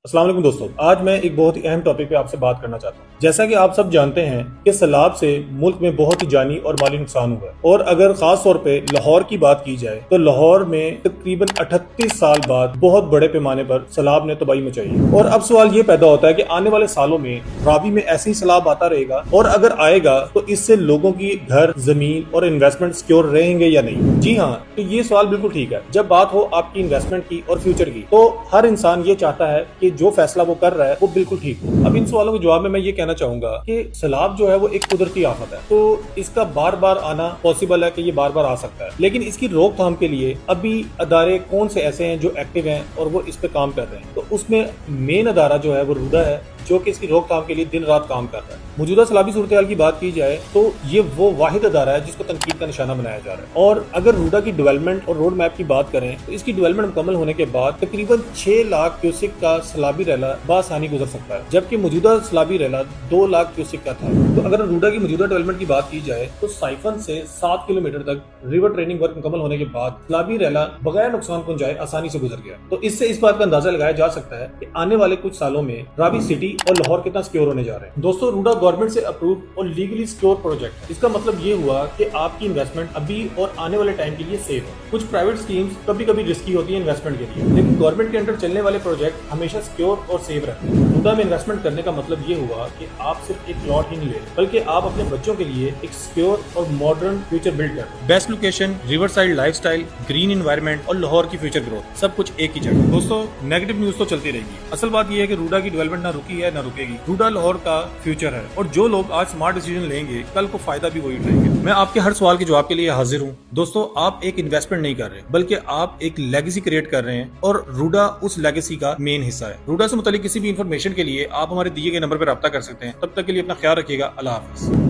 अस्सलाम वालेकुम दोस्तों, आज मैं एक बहुत ही अहम टॉपिक पे आपसे बात करना चाहता हूँ। जैसा कि आप सब जानते हैं कि सैलाब से मुल्क में बहुत ही जानी और माली नुकसान हुआ है और अगर खास तौर पे लाहौर की बात की जाए तो लाहौर में तकरीबन 38 साल बाद बहुत बड़े पैमाने पर सैलाब ने तबाही मचाई है। और अब सवाल ये पैदा होता है कि आने वाले सालों में रावी में ऐसे ही सैलाब आता रहेगा और अगर आएगा तो इससे लोगों की घर, जमीन और इन्वेस्टमेंट सिक्योर रहेंगे या नहीं। जी हाँ, तो ये सवाल बिल्कुल ठीक है। जब बात हो आपकी इन्वेस्टमेंट की और फ्यूचर की तो हर इंसान ये चाहता है कि जो फैसला वो कर रहा है वो बिल्कुल ठीक हो। अब इन सवालों के जवाब में मैं ये कहना चाहूंगा कि सैलाब जो है वो एक कुदरती आफत है, तो इसका बार बार आना पॉसिबल है कि ये बार बार आ सकता है, लेकिन इसकी रोकथाम के लिए अभी अदारे कौन से ऐसे हैं जो एक्टिव हैं और वो इस पे काम कर रहे हैं। तो उसमें मेन अदारा जो है वो रूडा है, जो कि इसकी रोकथाम के लिए दिन रात काम कर रहा है। मौजूदा सैलाबी सूरत हाल की बात की जाए तो ये वो वाहिद अदारा है जिसको तनकीद का निशाना बनाया जा रहा है। और अगर रूडा की डेवलपमेंट और रोड मैप की बात करें तो इसकी डेवलपमेंट मुकम्मल होने के बाद तकरीबन 6 लाख क्यूसिक का सैलाबी रैला बासानी गुजर सकता है, जबकि मौजूदा सैलाबी रैला 2 लाख क्यूसिक का था। तो अगर रूडा की मौजूदा डेवलपमेंट की बात की जाए तो साइफन से 7 किलोमीटर तक रिवर ट्रेनिंग वर्क मुकम्मल होने के बाद सैलाबी रैला बगैर नुकसान पहुंचाए आसानी से गुजर गया। तो इससे इस बात का अंदाजा लगाया जा सकता है कि आने वाले कुछ सालों में रावी सिटी और लाहौर कितना सिक्योर होने जा रहे हैं। दोस्तों, रूडा गवर्नमेंट से अप्रूव और लीगली सिक्योर प्रोजेक्ट है। इसका मतलब ये हुआ कि आपकी इन्वेस्टमेंट अभी और आने वाले टाइम के लिए सेफ है। कुछ प्राइवेट स्कीम्स कभी कभी रिस्की होती है इन्वेस्टमेंट के लिए, लेकिन गवर्नमेंट के अंडर चलने वाले प्रोजेक्ट हमेशा सिक्योर और सेफ रहते हैं। रूडा में इन्वेस्टमेंट करने का मतलब ये हुआ कि आप सिर्फ एक प्लॉट ही नहीं ले, बल्कि आप अपने बच्चों के लिए एक सिक्योर और मॉडर्न फ्यूचर बिल्ड कर। Best location, river side lifestyle, green environment और लाहौर की फ्यूचर ग्रोथ, सब कुछ एक ही जगह। दोस्तों, नेगेटिव न्यूज तो चलती रहेगी, असल बात यह है कि रूडा की डेवलपमेंट ना रुकी है ना रुकेगी। रूडा लाहौर का फ्यूचर है और जो लोग आज स्मार्ट डिसीजन लेंगे कल को फायदा भी वही उठाएंगे। मैं आपके हर सवाल के जवाब के लिए हाजिर हूँ। दोस्तों, आप एक इन्वेस्टमेंट नहीं कर रहे बल्कि आप एक लेगेसी क्रिएट कर रहे हैं और रूडा उस लेगेसी का मेन हिस्सा है। रूडा से मुतालिक किसी भी इंफॉर्मेशन के लिए आप हमारे दिए गए नंबर पर रब्ता कर सकते हैं। तब तक के लिए अपना ख्याल रखिएगा। अल्लाह हाफिज।